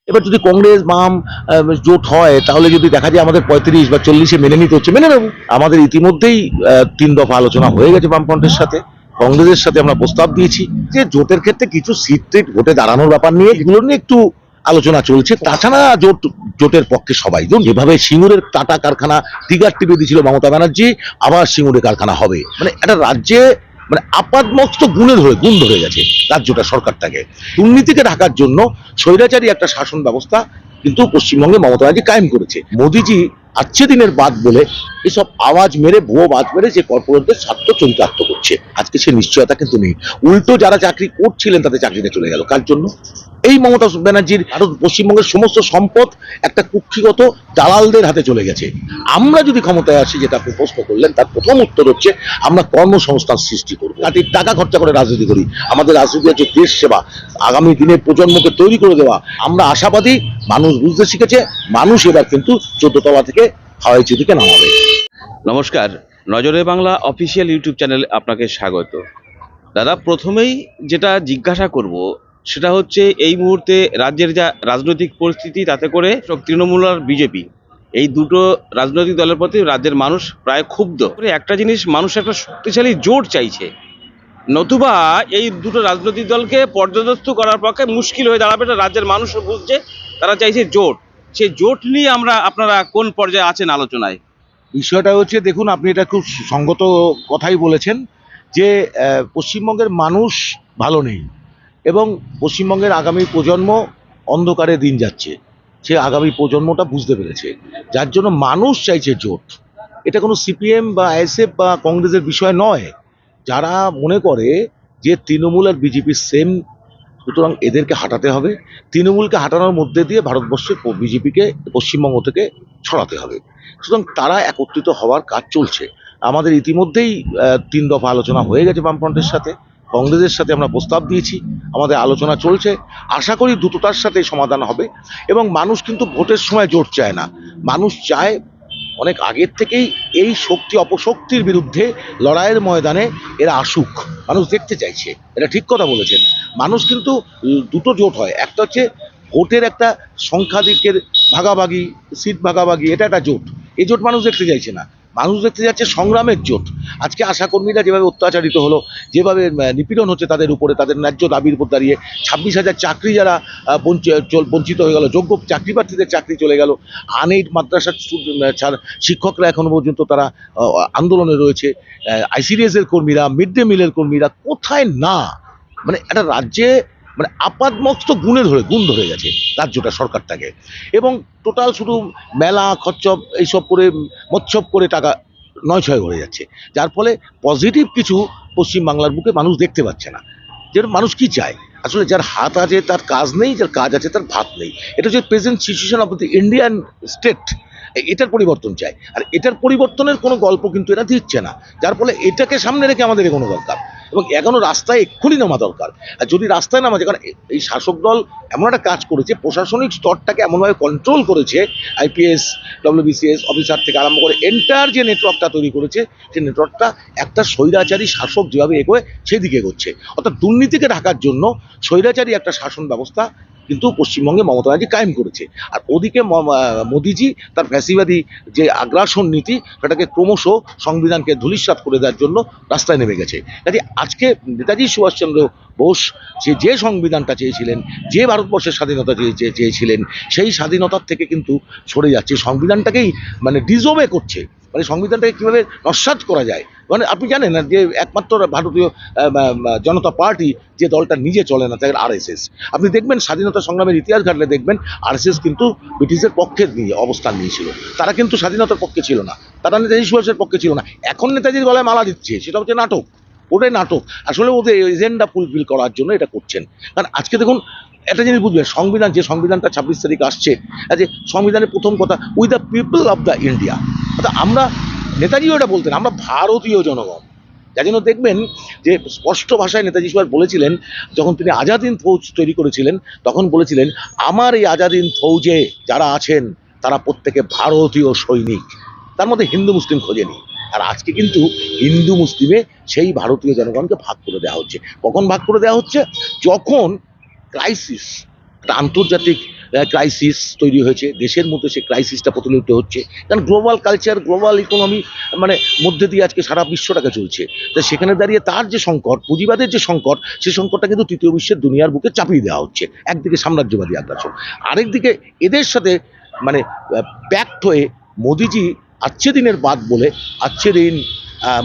এবার যদি কংগ্রেস বাম জোট হয় তাহলে যদি দেখা যায় আমাদের 35 বা 40-এ মেনে নিতে হচ্ছে, মেনে নেব। আমাদের ইতিমধ্যেই 3 দফা আলোচনা হয়ে গেছে বামফ্রন্টের সাথে, কংগ্রেসের সাথে আমরা প্রস্তাব দিয়েছি যে জোটের ক্ষেত্রে কিছু সিট ভোটে দাঁড়ানোর ব্যাপার নিয়ে এগুলো নিয়ে একটু আলোচনা চলছে। তাছাড়া জোটের পক্ষে সবাই, যেমন যেভাবে সিঙ্গুরের টাটা কারখানা টিগার টিপে দিয়েছিল মমতা ব্যানার্জি, আবার সিঙ্গুরে কারখানা হবে, মানে একটা রাজ্যে মানে আপাতমস্ত গুণ ধরে গেছে রাজ্যটা, সরকারটাকে দুর্নীতিকে ঢাকার জন্য স্বৈরাচারী একটা শাসন ব্যবস্থা কিন্তু পশ্চিমবঙ্গে মমতা ব্যানার্জি কায়েম করেছে। মোদিজি আচ্ছে দিনের বাদ বলে এসব আওয়াজ মেরে ভুয়ো বাজ মেরে যে কর্পোরেটদের স্বার্থ চরিতার্থ করছে, আজকে সে নিশ্চয়তা কিন্তু নেই। উল্টো যারা চাকরি করছিলেন তাদের চাকরিটা চলে গেল কার জন্য? এই মমতা ব্যানার্জির ভারত পশ্চিমবঙ্গের সমস্ত সম্পদ একটা কুক্ষিগত দালালদের হাতে চলে গেছে। আমরা যদি ক্ষমতায় আসি, যেটা আপনি প্রশ্ন করলেন, তার প্রথম উত্তর হচ্ছে আমরা কর্মসংস্থান সৃষ্টি করব, টাকা খরচা করে রাজনীতি করি। আমাদের রাজনীতি হচ্ছে দেশ সেবা, আগামী দিনের প্রজন্মকে তৈরি করে দেওয়া। আমরা আশাবাদী, মানুষ বুঝতে শিখেছে, মানুষ এবার কিন্তু 14 তলা থেকে হাওয়াই চুরিকে নামাবে। নমস্কার, নজরে বাংলা অফিসিয়াল ইউটিউব চ্যানেলে আপনাকে স্বাগত। দাদা, প্রথমেই যেটা জিজ্ঞাসা করব সেটা হচ্ছে এই মুহূর্তে রাজ্যের যা রাজনৈতিক পরিস্থিতি, তাতে করে তৃণমূল আর বিজেপি এই দুটো রাজনৈতিক দলের প্রতি রাজ্যের মানুষ প্রায় ক্ষুব্ধ। একটা জিনিস, মানুষ একটা শক্তিশালী জোট চাইছে, নতুবা এই দুটো রাজনৈতিক দলকে পর্যদস্ত করার পক্ষে মুশকিল হয়ে দাঁড়াবে। এটা রাজ্যের মানুষও বুঝছে, তারা চাইছে জোট। সেই জোট নিয়ে আপনারা কোন পর্যায়ে আছেন আলোচনায়? বিষয়টা হচ্ছে, দেখুন, আপনি এটা খুব সঙ্গত কথাই বলেছেন যে পশ্চিমবঙ্গের মানুষ ভালো নেই এবং পশ্চিমবঙ্গের আগামী প্রজন্ম অন্ধকারে দিন যাচ্ছে, সে আগামী প্রজন্মটা বুঝতে পেরেছে, যার জন্য মানুষ চাইছে জোট। এটা কোনো সিপিএম বা আইএসএফ বা কংগ্রেসের বিষয় নয়। যারা মনে করে যে তৃণমূল আর বিজেপি সেম, সুতরাং এদেরকে হাঁটাতে হবে, তৃণমূলকে হাঁটানোর মধ্যে দিয়ে ভারতবর্ষের বিজেপিকে পশ্চিমবঙ্গ থেকে ছড়াতে হবে। সুতরাং তারা একত্রিত হওয়ার কাজ চলছে। আমাদের ইতিমধ্যেই 3 দফা আলোচনা হয়ে গেছে বামফ্রন্টের সাথে, কংগ্রেসের সাথে আমরা প্রস্তাব দিয়েছি, আমাদের আলোচনা চলছে। আশা করি দ্রুততার সাথে সমাধান হবে। এবং মানুষ কিন্তু ভোটের সময় জোট চায় না, মানুষ চায় অনেক আগের থেকেই এই শক্তি অপশক্তির বিরুদ্ধে লড়াইয়ের ময়দানে এরা আসুক। মানুষ দেখতে চাইছে, এটা ঠিক কথা বলেছেন। মানুষ কিন্তু দুটো জোট হয়, একটা হচ্ছে ভোটের একটা সংখ্যাধিকের ভাগাভাগি, সিট ভাগাভাগি, এটা একটা জোট। এই জোট মানুষ দেখতে চাইছে না, মানুষ দেখতে যাচ্ছে সংগ্রামের জোট। আজকে আশাকর্মীরা যেভাবে অত্যাচারিত হলো, যেভাবে নিপীড়ন হচ্ছে তাদের উপরে, তাদের ন্যায্য দাবির উপর দাঁড়িয়ে 26,000 চাকরি যারা বঞ্চিত হয়ে গেল, যোগ্য চাকরি প্রার্থীদের চাকরি চলে গেল, আনএইড মাদ্রাসার শিক্ষকরা এখনো পর্যন্ত তারা আন্দোলনে রয়েছে, আইসিডিএস এর কর্মীরা, মিড ডে মিলের কর্মীরা, কোথায় না, মানে একটা রাজ্যে মানে আপাতমস্ত গুণ ধরে গেছে রাজ্যটা, সরকারটাকে। এবং টোটাল শুধু মেলা খরচব এইসব করে, মৎসব করে টাকা নয়ছয় হয়ে যাচ্ছে, যার ফলে পজিটিভ কিছু পশ্চিমবাংলার বুকে মানুষ দেখতে পাচ্ছে না। যেটা মানুষ কি চায় আসলে, যার হাত আছে তার কাজ নেই, যার কাজ আছে তার ভাত নেই। এটা হচ্ছে present situation of the Indian state. এটার পরিবর্তন চাই, আর এটার পরিবর্তনের কোনো গল্প কিন্তু এরা দিচ্ছে না, যার ফলে এটাকে সামনে রেখে আমাদের এগোনো দরকার এবং এখনো রাস্তায় এক্ষুনি নামা দরকার। আর যদি রাস্তায় নামা যায়, কারণ এই শাসক দল এমন একটা কাজ করেছে, প্রশাসনিক স্তরটাকে এমনভাবে কন্ট্রোল করেছে, আইপিএস ডব্লিউবিসিএস অফিসার থেকে আরম্ভ করে এন্টার যে নেটওয়ার্কটা তৈরি করেছে, সেই নেটওয়ার্কটা একটা স্বৈরাচারী শাসক যেভাবে এগোয় সেই দিকে এগোচ্ছে। অর্থাৎ দুর্নীতিকে ঢাকার জন্য স্বৈরাচারী একটা শাসন ব্যবস্থা কিন্তু পশ্চিমবঙ্গে মমতা ব্যানার্জি কায়েম করেছে। আর ওদিকে মোদিজি তার ফ্যাসিবাদী যে আগ্রাসন নীতি, সেটাকে ক্রমশ সংবিধানকে ধূলিসাৎ করে দেওয়ার জন্য রাস্তায় নেমে গেছে। কাজে আজকে নেতাজি সুভাষচন্দ্র বোস যে সংবিধানটা চেয়েছিলেন, যে ভারতবর্ষের স্বাধীনতা চেয়েছিলেন, সেই স্বাধীনতার থেকে কিন্তু সরে যাচ্ছে, সংবিধানটাকেই মানে ডিসওবে করছে। মানে সংবিধানটাকে কীভাবে নস্যাৎ করা যায়, মানে আপনি জানেন না যে একমাত্র ভারতীয় জনতা পার্টি যে দলটা নিজে চলে না, তাদের আরএসএস। আপনি দেখবেন স্বাধীনতা সংগ্রামের ইতিহাস ঘাটলে দেখবেন আরএসএস কিন্তু ব্রিটিশের পক্ষে নিয়ে অবস্থান নিয়েছিল, তারা কিন্তু স্বাধীনতার পক্ষে ছিল না, তারা নেতাজি সুভাষের পক্ষে ছিল না। এখন নেতাজির গলায় মালা দিচ্ছে, সেটা হচ্ছে নাটক, ওটাই নাটক। আসলে ওদের এজেন্ডা ফুলফিল করার জন্য এটা করছেন। কারণ আজকে দেখুন একটা জিনিস বুঝবেন, সংবিধান যে সংবিধানটা 26 তারিখ আসছে, যে সংবিধানের প্রথম কথা with the people of the India, অর্থাৎ আমরা, নেতাজিও এটা বলতেন, আমরা ভারতীয় জনগণ। যার জন্য দেখবেন যে স্পষ্ট ভাষায় নেতাজি সুভাষ বলেছিলেন, যখন তিনি আজাদ হিন্দ ফৌজ তৈরি করেছিলেন, তখন বলেছিলেন আমার এই আজাদ হিন্দ ফৌজে যারা আছেন তারা প্রত্যেকে ভারতীয় সৈনিক, তার মধ্যে হিন্দু মুসলিম খোঁজেনি। আর আজকে কিন্তু হিন্দু মুসলিমে সেই ভারতীয় জনগণকে ভাগ করে দেওয়া হচ্ছে। কখন ভাগ করে দেওয়া হচ্ছে? যখন ক্রাইসিস, একটা আন্তর্জাতিক ক্রাইসিস তৈরি হয়েছে, দেশের মধ্যে সেই ক্রাইসিসটা প্রতিনিয়ত হচ্ছে, কারণ গ্লোবাল কালচার, গ্লোবাল ইকোনমি মানে মধ্যে দিয়ে আজকে সারা বিশ্বটাকে চলছে। তা সেখানে দাঁড়িয়ে তার যে সংকট, পুঁজিবাদের যে সংকট, সেই সংকটটা কিন্তু তৃতীয় বিশ্বের দুনিয়ার বুকে চাপিয়ে দেওয়া হচ্ছে। একদিকে সাম্রাজ্যবাদী আগ্রাসন, আরেকদিকে এদের সাথে মানে প্যাক্ট হয়ে মোদিজি আচ্ছে দিনের বাদ বলে, আচ্ছে দিন,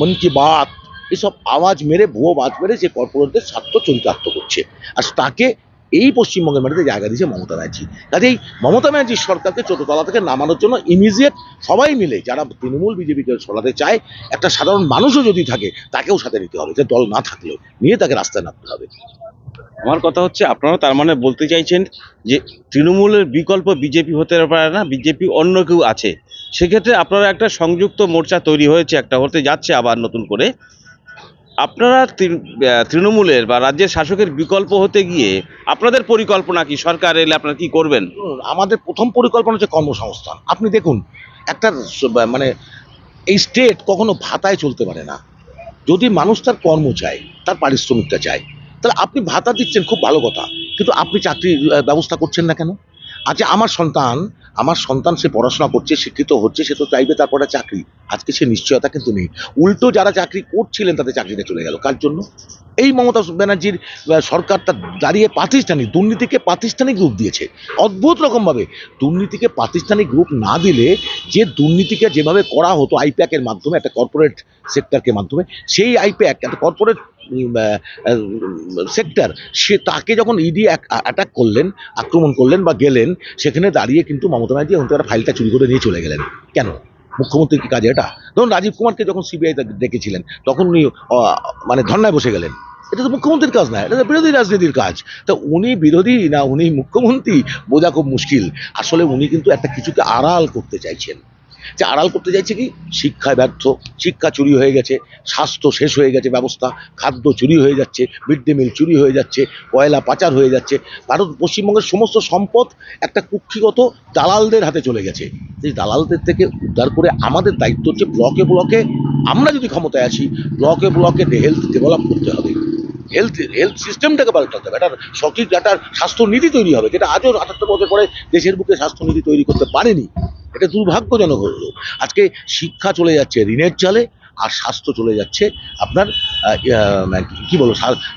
মন কি বাত, এসব আওয়াজ মেরে, ভুয়ো আওয়াজ মেরে যে কর্পোরেটদের স্বার্থ চরিতার্থ করছে, আর তাকে এই পশ্চিমবঙ্গের মাটিতে জায়গা দিয়েছে মমতা ব্যানার্জি। কাজেই মমতা ব্যানার্জির সরকারকে চতুর্থ থেকে নামানোর জন্য ইমিডিয়েট সবাই মিলে, যারা তৃণমূল বিজেপিকে সরাতে চায়, একটা সাধারণ মানুষও যদি থাকে তাকেও সাথে নিতে হবে, যে দল না থাকলেও নিয়ে তাকে রাস্তায় নামতে হবে। আমার কথা হচ্ছে, আপনারা তার মানে বলতে চাইছেন যে তৃণমূলের বিকল্প বিজেপি হতে পারে না, বিজেপি অন্য কেউ আছে। সেক্ষেত্রে আপনারা একটা সংযুক্ত মোর্চা তৈরি হয়েছে, একটা হতে যাচ্ছে আবার নতুন করে। আপনারা তৃণমূলের বা রাজ্যের শাসকের বিকল্প হতে গিয়ে আপনাদের পরিকল্পনা কি? সরকার এলে আপনারা কি করবেন? আমাদের প্রথম পরিকল্পনা হচ্ছে কর্মসংস্থান। আপনি দেখুন, একটা মানে এই স্টেট কখনো ভাতায় চলতে পারে না। যদি মানুষ তার কর্ম চায়, তার পারিশ্রমিকটা চায়, তাহলে আপনি ভাতা দিচ্ছেন, খুব ভালো কথা, কিন্তু আপনি চাকরির ব্যবস্থা করছেন না কেন? আচ্ছা, আমার সন্তান সে পড়াশোনা করছে, শিক্ষিত হচ্ছে, সে তো চাইবে তারপরে চাকরি। আজকে সে নিশ্চয়তা কিন্তু নেই। উল্টো যারা চাকরি করছিলেন তাদের চাকরিটা চলে গেল, কার জন্য? এই মমতা ব্যানার্জির সরকারটা দাঁড়িয়ে দুর্নীতিকে প্রাতিষ্ঠানিক রূপ দিয়েছে অদ্ভুত রকমভাবে। দুর্নীতিকে প্রাতিষ্ঠানিক রূপ না দিলে, যে দুর্নীতিকে যেভাবে করা হতো আইপ্যাকের মাধ্যমে, একটা কর্পোরেট সেক্টরকে মাধ্যমে, সেই আইপ্যাক একটা কর্পোরেট সেক্টর, সে তাকে যখন ইডি অ্যাটাক করলেন, আক্রমণ করলেন বা গেলেন, সেখানে দাঁড়িয়ে কিন্তু মমতা ব্যানার্জি এখন তারা ফাইলটা চুরি করে নিয়ে চলে গেলেন। কেন? মুখ্যমন্ত্রীর কি কাজ এটা? ধরুন রাজীব কুমারকে যখন সিবিআই ডেকেছিলেন, তখন উনি মানে ধর্নায় বসে গেলেন। এটা তো মুখ্যমন্ত্রীর কাজ না, এটা তো বিরোধী রাজনীতির কাজ। তা উনি বিরোধী না উনি মুখ্যমন্ত্রী, বোঝা খুব মুশকিল। আসলে উনি কিন্তু একটা কিছুকে আড়াল করতে চাইছেন। যে আড়াল করতে চাইছে কি? শিক্ষায় ব্যর্থ, শিক্ষা চুরি হয়ে গেছে, স্বাস্থ্য শেষ হয়ে গেছে ব্যবস্থা, খাদ্য চুরি হয়ে যাচ্ছে, মিড ডে মিল চুরি হয়ে যাচ্ছে, কয়লা পাচার হয়ে যাচ্ছে। পশ্চিমবঙ্গের সমস্ত সম্পদ একটা কুক্ষিগত দালালদের হাতে চলে গেছে। এই দালালদের থেকে উদ্ধার করে আমাদের দায়িত্ব হচ্ছে ব্লকে ব্লকে, আমরা যদি ক্ষমতায় আসি, ব্লকে ব্লকে হেলথ ডেভেলপ করতে হবে, হেলথ সিস্টেমটাকে পাল্টাতে হবে, একটা সঠিক একটা স্বাস্থ্যনীতি তৈরি হবে, যেটা আজও ৭৮ বছর পরে দেশের বুকে স্বাস্থ্যনীতি তৈরি করতে পারেনি। এটা দুর্ভাগ্যজনক হলো। আজকে শিক্ষা চলে যাচ্ছে ঋণের চালে, আর স্বাস্থ্য চলে যাচ্ছে আপনার কি বলবো,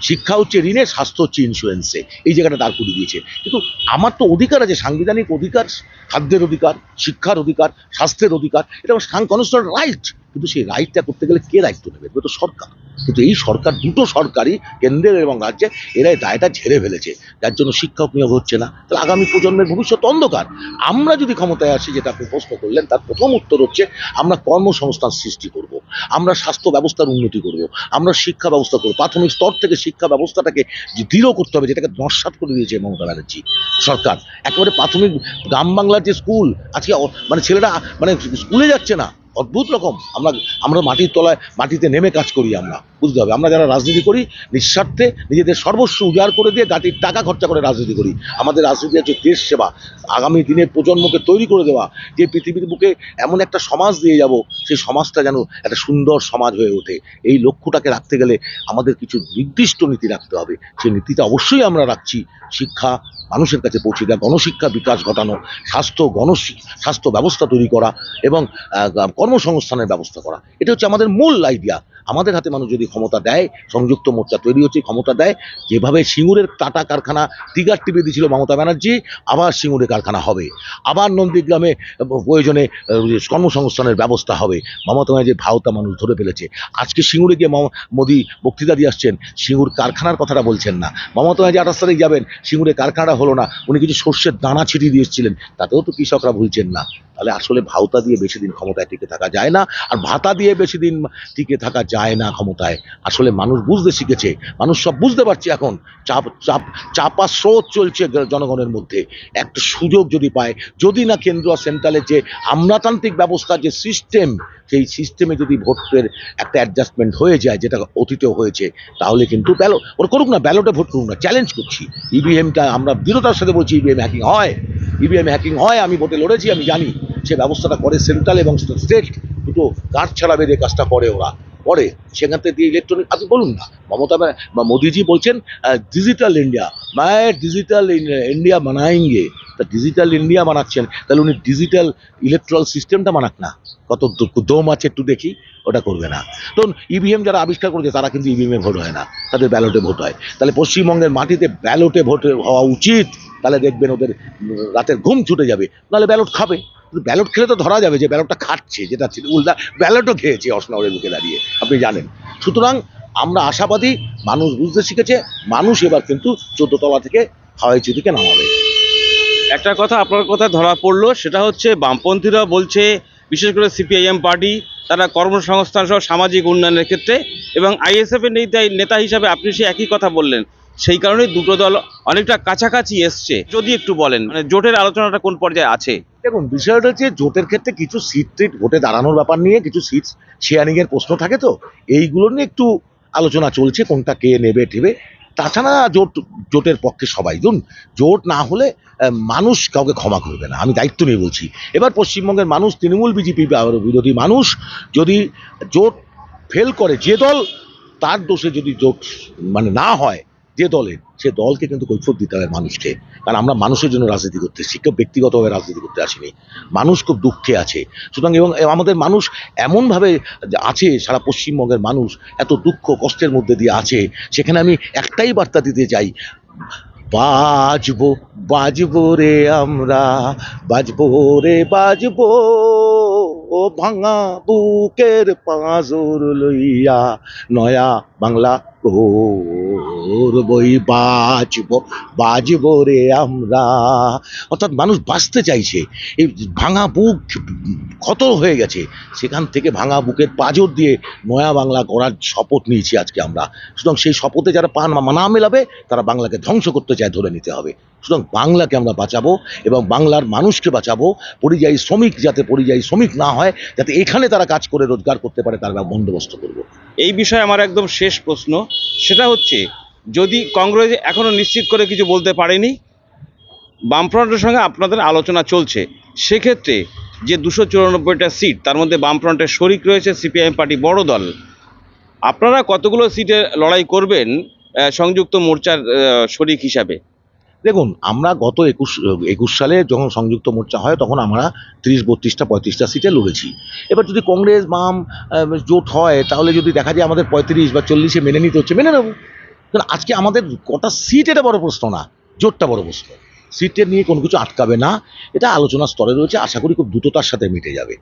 শিক্ষা হচ্ছে ঋণে, স্বাস্থ্য হচ্ছে ইন্স্যুরেন্সে। এই জায়গাটা দাঁড় করিয়ে দিয়েছে। কিন্তু আমার তো অধিকার আছে, সাংবিধানিক অধিকার, খাদ্যের অধিকার, শিক্ষার অধিকার, স্বাস্থ্যের অধিকার, এটা আমার কনস্টিটিউশনাল রাইট। কিন্তু সেই রাইটটা করতে গেলে কে দায়িত্ব নেবে? এটা তো সরকার। কিন্তু এই সরকার, দুটো সরকারই, কেন্দ্রের এবং রাজ্যে, এরাই দায়টা ঝেড়ে ফেলেছে, যার জন্য শিক্ষক নিয়োগ হচ্ছে না। তাহলে আগামী প্রজন্মের ভবিষ্যৎ অন্ধকার। আমরা যদি ক্ষমতায় আসি, যেটা আপনি প্রশ্ন করলেন, তার প্রথম উত্তর হচ্ছে আমরা কর্মসংস্থান সৃষ্টি করব, আমরা স্বাস্থ্য ব্যবস্থার উন্নতি করব, আমরা শিক্ষা ব্যবস্থা করব, প্রাথমিক স্তর থেকে শিক্ষা ব্যবস্থাটাকে যে দৃঢ় করতে হবে, যেটাকে নস্যাৎ করে দিয়েছে মমতা ব্যানার্জি সরকার। একেবারে প্রাথমিক গ্রাম বাংলার যে স্কুল, আজকে মানে ছেলেরা মানে স্কুলে যাচ্ছে না, অদ্ভুত রকম। আমরা মাটির তলায়, মাটিতে নেমে কাজ করি। আমরা বুঝতে হবে, আমরা যারা রাজনীতি করি, নিঃস্বার্থে নিজেদের সর্বস্ব উজাড় করে দিয়ে গাটির টাকা খরচা করে রাজনীতি করি। আমাদের রাজনীতি হচ্ছে দেশ সেবা, আগামী দিনের প্রজন্মকে তৈরি করে দেওয়া, যে পৃথিবীর বুকে এমন একটা সমাজ দিয়ে যাব, সেই সমাজটা যেন একটা সুন্দর সমাজ হয়ে ওঠে। এই লক্ষ্যটাকে রাখতে গেলে আমাদের কিছু নির্দিষ্ট নীতি রাখতে হবে। সেই নীতিটা অবশ্যই আমরা রাখছি। শিক্ষা মানুষের কাছে পৌঁছে দেওয়া, গণশিক্ষা বিকাশ ঘটানো, স্বাস্থ্য ব্যবস্থা তৈরি করা, এবং কর্মসংস্থানের ব্যবস্থা করা, এটা হচ্ছে আমাদের মূল আইডিয়া। আমাদের হাতে মানুষ যদি ক্ষমতা দেয়, সংযুক্ত মোর্চা তৈরি হচ্ছে, ক্ষমতা দেয়, যেভাবে সিঙ্গুরের টাটা কারখানা টিগার টিপে দিয়েছিল মমতা ব্যানার্জি, আবার সিঙ্গুরে কারখানা হবে, আবার নন্দীগ্রামে প্রয়োজনে কর্মসংস্থানের ব্যবস্থা হবে। মমতা ব্যানার্জি ভাওতা মানুষ ধরে ফেলেছে। আজকে সিঙ্গুরে গিয়ে মোদি বক্তৃতা দিয়ে আসছেন, সিঙ্গুর কারখানার কথাটা বলছেন না। মমতা ব্যানার্জি ২৮ তারিখ যাবেন, সিঙ্গুরে কারখানাটা হলো না, উনি কিছু শস্যের দানা ছিটিয়ে দিয়ে এসেছিলেন, তাতেও তো কৃষকরা ভুলছেন না। তাহলে আসলে ভাওতা দিয়ে বেশি দিন ক্ষমতায় টিকে থাকা যায় না, আর ভাতা দিয়ে বেশি দিন টিকে থাকা যায় না ক্ষমতায়। আসলে মানুষ বুঝতে শিখেছে, মানুষ সব বুঝতে পারছে এখন। চাপা স্রোত চলছে জনগণের মধ্যে। একটা সুযোগ যদি পায়, যদি না কেন্দ্র আর সেন্ট্রালের যে আমলাতান্ত্রিক ব্যবস্থার যে সিস্টেম, সেই সিস্টেমে যদি ভোটের একটা অ্যাডজাস্টমেন্ট হয়ে যায়, যেটা অতীতেও হয়েছে, তাহলে কিন্তু ওরা করুক না, ব্যালটে ভোট করুক না, চ্যালেঞ্জ করছি। ইভিএমটা আমরা দৃঢ়তার সাথে বলছি, ইভিএম হ্যাকিং হয়, ইভিএম হ্যাকিং হয়, আমি ভোটে লড়েছি, আমি জানি। সে ব্যবস্থাটা করে সেন্ট্রাল এবং স্টেট, দুটো কাজ ছাড়া বেঁধে কাজটা করে ওরা। পরে সেখান থেকে দিয়ে ইলেকট্রনিক, আপনি বলুন না মমতা বা মোদিজি বলছেন ডিজিটাল ইন্ডিয়া, ডিজিটাল ইন্ডিয়া বানাएंगे। তা ডিজিটাল ইন্ডিয়া বানাচ্ছেন, তাহলে উনি ডিজিটাল ইলেকট্রাল সিস্টেমটা বানাক না, কত দম আছে একটু দেখি। ওটা করবে না। তো ইভিএম যারা আবিষ্কার করেছে তারা কিন্তু ইভিএমে ভোট হয় না, তাদের ব্যালটে ভোট হয়। তাহলে পশ্চিমবঙ্গের মাটিতে ব্যালটে ভোট হওয়া উচিত, তাহলে দেখবেন ওদের রাতের ঘুম ছুটে যাবে। নাহলে ব্যালট খাবে, ব্যালট খেলে তো ধরা যাবে যে ব্যালটটা খাচ্ছে, যেটা উল্টা ব্যালটও খেয়েছে অসনাওয়ারের বুকে দাঁড়িয়ে, আপনি জানেন। সুতরাং আমরা আশাবাদী, মানুষ বুঝতে শিখেছে, মানুষ এবার কিন্তু 14 তলা থেকে হাওয়াই চুরিকে নামাবে। একটা কথা আপনার কথা ধরা পড়লো, সেটা হচ্ছে বামপন্থীরা বলছে, বিশেষ করে সিপিআইএম পার্টি, তারা কর্মসংস্থান সহ সামাজিক উন্নয়নের ক্ষেত্রে, এবং আইএসএফ এর নেতা হিসাবে আপনি সে একই কথা বললেন, সেই কারণে দুটো দল অনেকটা কাছাকাছি এসছে। যদি একটু বলেন মানে জোটের আলোচনাটা কোন পর্যায়ে আছে? দেখুন, বিষয়টা হচ্ছে জোটের ক্ষেত্রে কিছু সিট টিট ভোটে দাঁড়ানোর ব্যাপার নিয়ে কিছু সিট শেয়ারিং এর প্রশ্ন থাকে, তো এইগুলো নিয়ে একটু আলোচনা চলছে, কোনটা কে নেবে টেবে। তাছাড়া জোটের পক্ষে সবাই। ধরুন, জোট না হলে মানুষ কাউকে ক্ষমা করবে না, আমি দায়িত্ব নিয়ে বলছি। এবার পশ্চিমবঙ্গের মানুষ, তৃণমূল বিজেপি বিরোধী মানুষ যদি জোট ফেল করে, যে দল তার দোষে যদি জোট মানে না হয় যে দলের, সে দলকে কিন্তু কৈফিয়ত দিতে হবে মানুষকে। কারণ আমরা মানুষের জন্য রাজনীতি করতে এসেছি, কেউ ব্যক্তিগতভাবে রাজনীতি করতে আসেনি। মানুষ খুব দুঃখে আছে, সুতরাং এবং আমাদের মানুষ এমনভাবে আছে, সারা পশ্চিমবঙ্গের মানুষ এত দুঃখ কষ্টের মধ্যে দিয়ে আছে, সেখানে আমি একটাই বার্তা দিতে চাই, বাজবো বাজবো রে আমরা, বাজবো রে বাজবো, ও ভাঙা বুকের পাঁজর লইয়া নয়া বাংলা করবই, বাজবো বাজবো রে আমরা। অর্থাৎ মানুষ বাঁচতে চাইছে, এই ভাঙা বুক ক্ষত হয়ে গেছে, সেখান থেকে ভাঙা বুকের পাঁজর দিয়ে নয়া বাংলা গড়ার শপথ নিয়েছি আজকে আমরা। সুতরাং সেই শপথে যারা না মেলাবে, তারা বাংলাকে ধ্বংস করতে চায়, ধরে নিতে হবে। সুতরাং বাংলাকে আমরা বাঁচাবো এবং বাংলার মানুষকে বাঁচাবো। পরিযায়ী শ্রমিক যাতে পরিযায়ী শ্রমিক না হয়, যাতে এখানে তারা কাজ করে রোজগার করতে পারে, তার বন্দোবস্ত করব। এই বিষয়ে আমার একদম শেষ প্রশ্ন, সেটা হচ্ছে, যদি কংগ্রেস এখনো নিশ্চিত করে কিছু বলতে পারেনি, বামফ্রন্টের সঙ্গে আপনাদের আলোচনা চলছে, সেক্ষেত্রে যে 294টা সিট, তার মধ্যে বামফ্রন্টের শরিক রয়েছে সিপিআইএম পার্টি, বড় দল, আপনারা কতগুলো সিটে লড়াই করবেন সংযুক্ত মোর্চার শরিক হিসাবে? দেখুন, আমরা গত 21 সালে যখন সংযুক্ত মোর্চা হয়, তখন আমরা 30, 32টা, 35টা সিটে লড়েছি। এবার যদি কংগ্রেস বাম জোট হয়, তাহলে যদি দেখা যায় আমাদের 35 বা 40-এ মেনে নিতে হচ্ছে, মেনে নেব। কারণ আজকে আমাদের কটা সিট এটা বড় প্রশ্ন না, জোটটা বড় প্রশ্ন। সিটের নিয়ে কোনো কিছু আটকাবে না, এটা আলোচনার স্তরে রয়েছে, আশা করি খুব দ্রুততার সাথে মিটে যাবে।